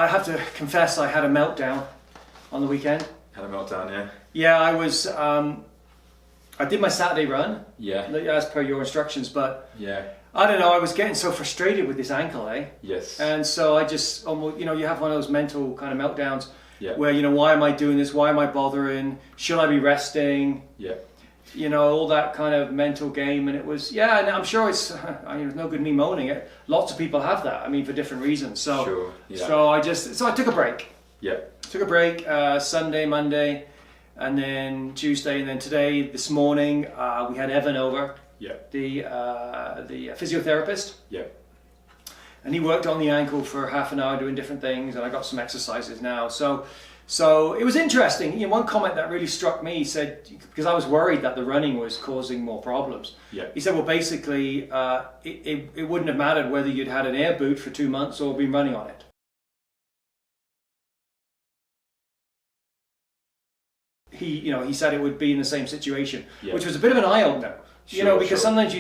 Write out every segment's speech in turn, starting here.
I have to confess, I had a meltdown on the weekend. Had a meltdown, yeah. Yeah, I was. I did my Saturday run. Yeah. As per your instructions, but Yeah. I don't know. I was getting so frustrated with this ankle, Yes. And so I just almost, you have one of those mental kind of meltdowns. Yeah. Where why am I doing this? Why am I bothering? Should I be resting? Yeah. All that kind of mental game, and it was, and I'm sure it's, there's no good in me moaning it. Lots of people have that. I mean, for different reasons. So, Sure. Yeah. so I took a break. Yeah. Took a break Sunday, Monday, and then Tuesday, and then today, this morning, we had Evan over, Yeah. the physiotherapist, Yeah. and he worked on the ankle for half an hour doing different things, and I got some exercises now. So it was interesting. One comment that really struck me, he said, because I was worried that the running was causing more problems. Yeah. He said, well, basically, it wouldn't have mattered whether you'd had an air boot for 2 months or been running on it. He said it would be in the same situation, which was a bit of an eye opener. Because sometimes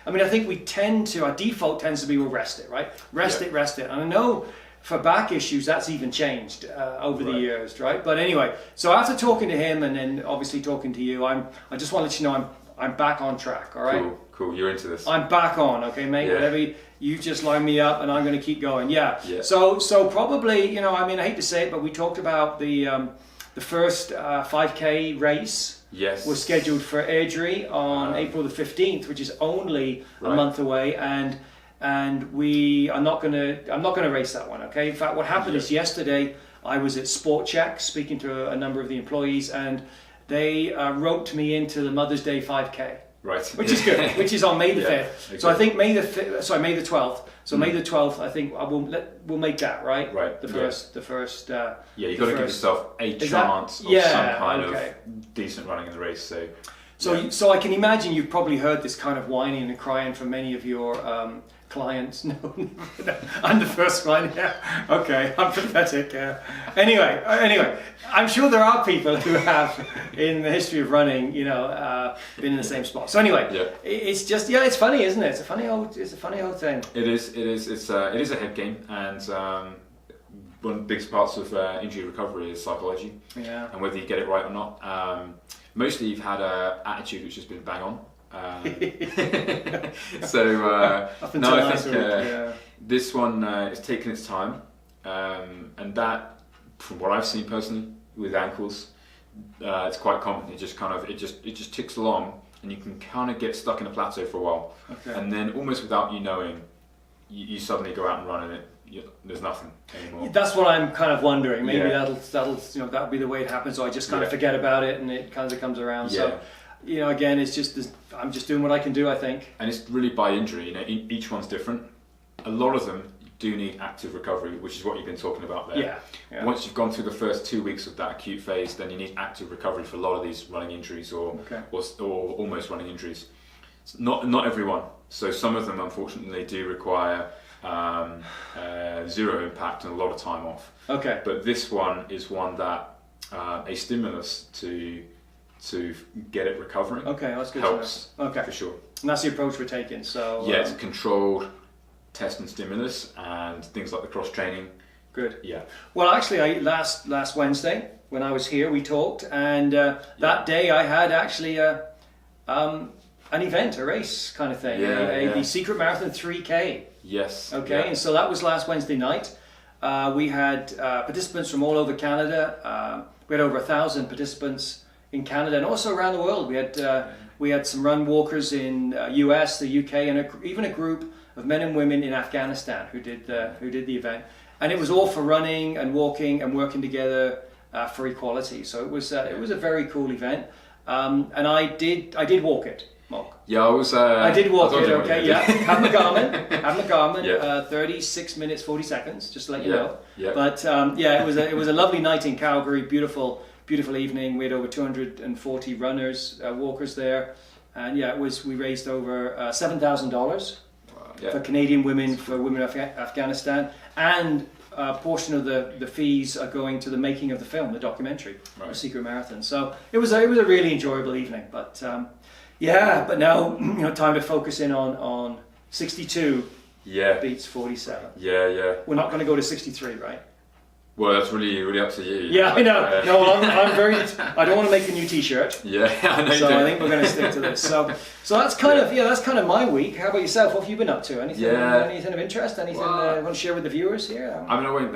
I think we tend to, our default tends to be, we'll rest it, right? Rest it. And I know for back issues, that's even changed over the years, right? But anyway, so after talking to him and then obviously talking to you, I just want to let you know I'm back on track, all right? Cool. You're into this. I'm back on, okay, mate? Yeah. Whatever, you just line me up and I'm going to keep going. Yeah. So probably, I hate to say it, but we talked about the first 5K race. Yes. Was scheduled for Airdrie on April the 15th, which is only a month away, and I'm not gonna race that one, okay? In fact, what happened is yesterday I was at Sport Check speaking to a number of the employees, and they roped me into the Mother's Day 5K. Right. Which is good, which is on May the 5th. Okay. So I think May the 12th. So May the 12th, I think we'll make that, right? Right. The first. You've got to give yourself a chance of some kind of decent running in the race. So I can imagine you've probably heard this kind of whining and crying from many of your clients. No, I'm the first one. Yeah. Okay, I'm pathetic. Yeah. Anyway, I'm sure there are people who have, in the history of running, been in the same spot. So anyway, it's just it's funny, isn't it? It's a funny old thing. It is. It's a head game, and one of the biggest parts of injury recovery is psychology. Yeah. And whether you get it right or not. Mostly you've had an attitude which has been bang on. I think this one is taking its time, and that, from what I've seen personally with ankles, it's quite common. It just ticks along, and you can kind of get stuck in a plateau for a while, and then almost without you knowing, you suddenly go out and run, and there's nothing anymore. That's what I'm kind of wondering. Maybe that'll be the way it happens. So I just kind of forget about it, and it kind of comes around. So. Again, it's just I'm just doing what I can do, I think. And it's really by injury. Each one's different. A lot of them do need active recovery, which is what you've been talking about there. Yeah. Once you've gone through the first 2 weeks of that acute phase, then you need active recovery for a lot of these running injuries or almost running injuries. It's not everyone. So some of them, unfortunately, do require zero impact and a lot of time off. Okay. But this one is one that a stimulus to get it recovering. Okay, that's good. Helps. Okay, for sure. And that's the approach we're taking. So it's a controlled test and stimulus, and things like the cross training. Good. Yeah. Well, actually, last Wednesday when I was here, we talked, and that day I had actually an event, a race kind of thing, the Secret Marathon 3K. Yes. Okay, yeah. and so that was last Wednesday night. We had participants from all over Canada. We had over 1,000 participants in Canada and also around the world. We had some run walkers in US, the UK, and even a group of men and women in Afghanistan who did the event. And it was all for running and walking and working together for equality. So it was a very cool event. And I did walk it, Malc. Yeah, I did walk it. Okay, yeah. Have my Garmin. 36 minutes 40 seconds. Just to let you know. Yeah. But it was a lovely night in Calgary. Beautiful evening. We had over 240 runners, walkers there, and we raised over $7,000 for Canadian women, for women of Afghanistan, and a portion of the fees are going to the making of the film, the documentary, The Secret Marathon. So it was a really enjoyable evening. But but now time to focus in on 62 beats 47. Yeah. We're not going to go to 63, right? Well, that's really up to you. Yeah, I know. No, I'm very. I don't want to make a new T-shirt. Yeah, I know. So I think we're going to stick to this. So that's kind of that's kind of my week. How about yourself? What have you been up to? Anything of interest? Anything you want to share with the viewers here? I mean, I went.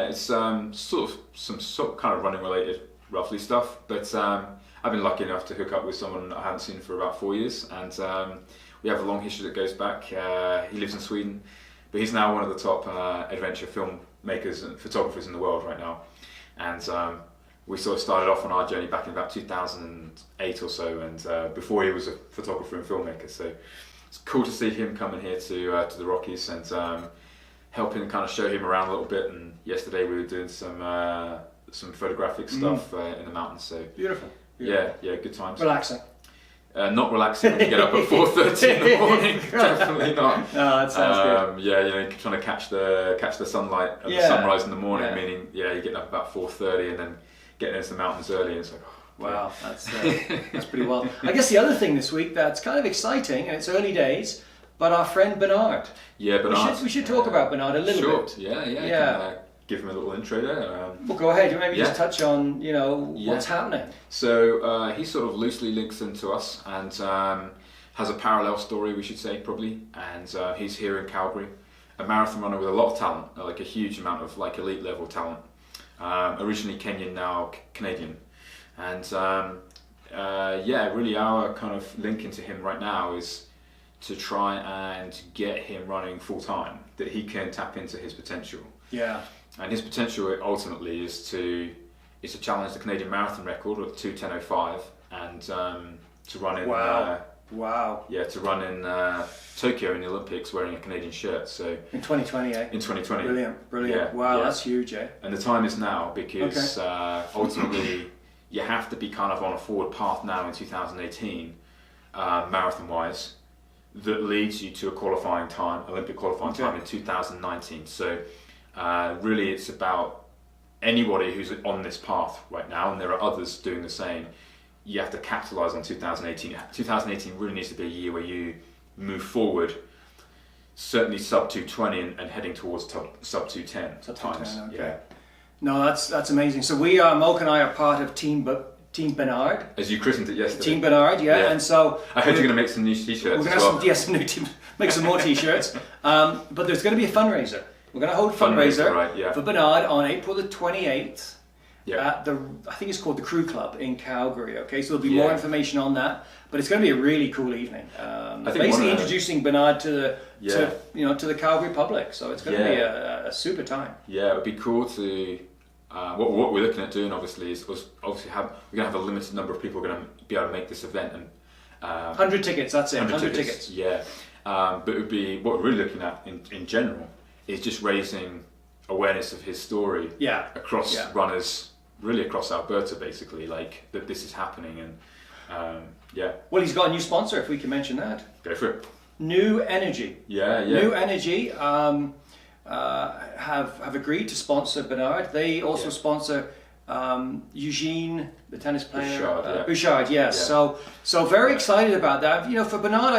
It's sort of some kind of running related, roughly stuff. But I've been lucky enough to hook up with someone I haven't seen for about 4 years, and we have a long history that goes back. He lives in Sweden, but he's now one of the top adventure filmmakers and photographers in the world right now. And we sort of started off on our journey back in about 2008 or so, and before he was a photographer and filmmaker. So it's cool to see him coming here to the Rockies and helping kind of show him around a little bit. And yesterday we were doing some photographic stuff in the mountains. So beautiful. Yeah, good times. Relaxing. Not relaxing when you get up at 4:30 in the morning. Definitely not. No, that sounds good. Yeah, trying to catch the sunlight at the sunrise in the morning. Meaning, you're getting up about 4:30 and then getting into the mountains early. And it's like, wow, that's pretty wild. I guess the other thing this week that's kind of exciting, and it's early days, but our friend Benard. Yeah, Benard. We should talk about Benard a little bit. Yeah. Give him a little intro there. Well, go ahead. You maybe just touch on, what's happening. So he sort of loosely links into us and has a parallel story, we should say, probably. And he's here in Calgary, a marathon runner with a lot of talent, like a huge amount of like elite level talent. Originally Kenyan, now Canadian. And really our kind of link into him right now is to try and get him running full time, that he can tap into his potential. Yeah. And his potential ultimately is to challenge the Canadian marathon record of 2:10:05 and to run in to run in Tokyo in the Olympics wearing a Canadian shirt. So in 2020, eh? In 2020. Brilliant. Yeah, wow, that's huge, eh? And the time is now because ultimately you have to be kind of on a forward path now in 2018, marathon wise, that leads you to a qualifying time, Olympic qualifying time in 2019. So really it's about anybody who's on this path right now, and there are others doing the same. You have to capitalize on 2018. 2018 really needs to be a year where you move forward, certainly sub 220 and heading towards sub 210 times. Okay. Yeah. No, that's amazing. So we are, Malc and I are part of Team Benard. As you christened it yesterday. Team Benard, yeah. And so I heard you're going to make some new t-shirts. We're going to have make some more t-shirts. But there's going to be a fundraiser. We're going to hold a fundraiser for Benard on April the 28th at I think it's called the Crew Club in Calgary. Okay, so there'll be more information on that. But it's going to be a really cool evening. Basically introducing Benard to the Calgary public. So it's going to be a super time. Yeah, it would be cool to. What we're looking at doing, obviously, is we're going to have a limited number of people going to be able to make this event, and 100 tickets. That's it. 100 tickets. Yeah, but it would be what we're really looking at in general is just raising awareness of his story. Across runners, really across Alberta, basically, like that this is happening, and Well, he's got a new sponsor. If we can mention that. Go for it. New Energy. Yeah. New Energy. Have agreed to sponsor Benard. They also sponsor Eugene, the tennis player. Bouchard, yes. Yeah. So very excited about that. For Benard,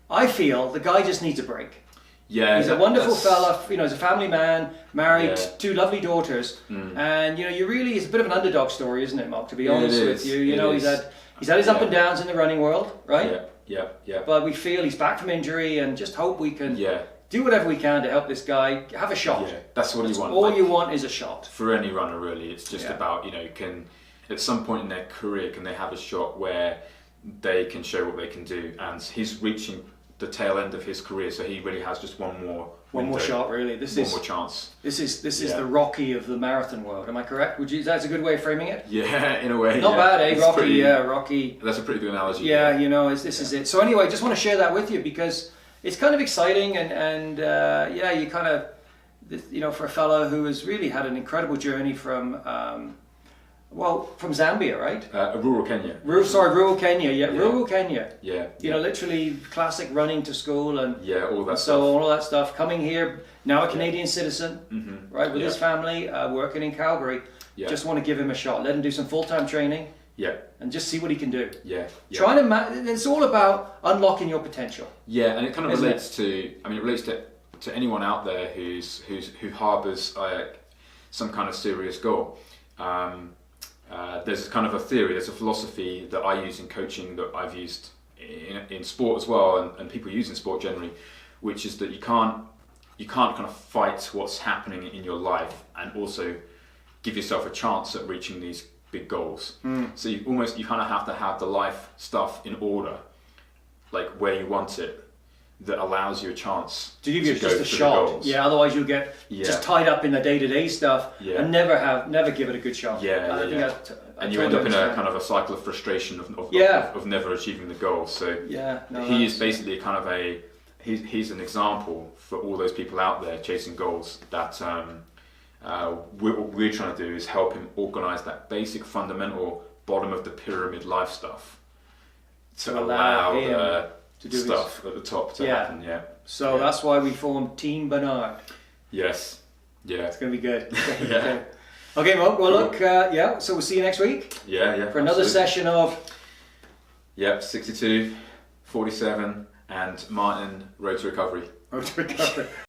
I feel the guy just needs a break. Yeah, he's a wonderful fella. He's a family man, married, 2 lovely daughters, and it's a bit of an underdog story, isn't it, Malc? To be honest with you, he's had his up and downs in the running world, right? Yeah. But we feel he's back from injury, and just hope we can. Do whatever we can to help this guy have a shot. Yeah, that's what you want. All you want is a shot. For any runner, really, it's just about can at some point in their career can they have a shot where they can show what they can do, and he's reaching the tail end of his career, so he really has just one more shot. Really, one more chance. This is the Rocky of the marathon world. Am I correct? That's a good way of framing it? Yeah, in a way. Not bad, eh? Rocky. Rocky. That's a pretty good analogy. Yeah, this is it. So anyway, just want to share that with you because it's kind of exciting, and you kind of, for a fellow who has really had an incredible journey from Zambia, right? Rural Kenya. Rural Kenya. Yeah, rural Kenya. Yeah. Literally classic running to school and all that. All that stuff. Coming here now, a Canadian citizen, right, with his family, working in Calgary. Yeah. Just want to give him a shot. Let him do some full-time training. Yeah. And just see what he can do. Yeah. Trying to it's all about unlocking your potential. Yeah, and it kind of relates to anyone out there who harbours some kind of serious goal. There's kind of a theory, there's a philosophy that I use in coaching that I've used in sport as well, and people use in sport generally, which is that you can't kind of fight what's happening in your life and also give yourself a chance at reaching these big goals. So you kind of have to have the life stuff in order, like where you want it, that allows you a chance to give you just a shot. Yeah, otherwise you'll get just tied up in the day-to-day stuff and never give it a good shot. And you end up in a kind of a cycle of frustration of never achieving the goal. So he is basically kind of he's an example for all those people out there chasing goals that what we're trying to do is help him organise that basic fundamental bottom of the pyramid life stuff to allow the to do stuff at the top to happen. So that's why we formed Team Benard. Yes. It's going to be good. Okay, well look, so we'll see you next week. For another session of 62, 47 and Martin Road to Recovery.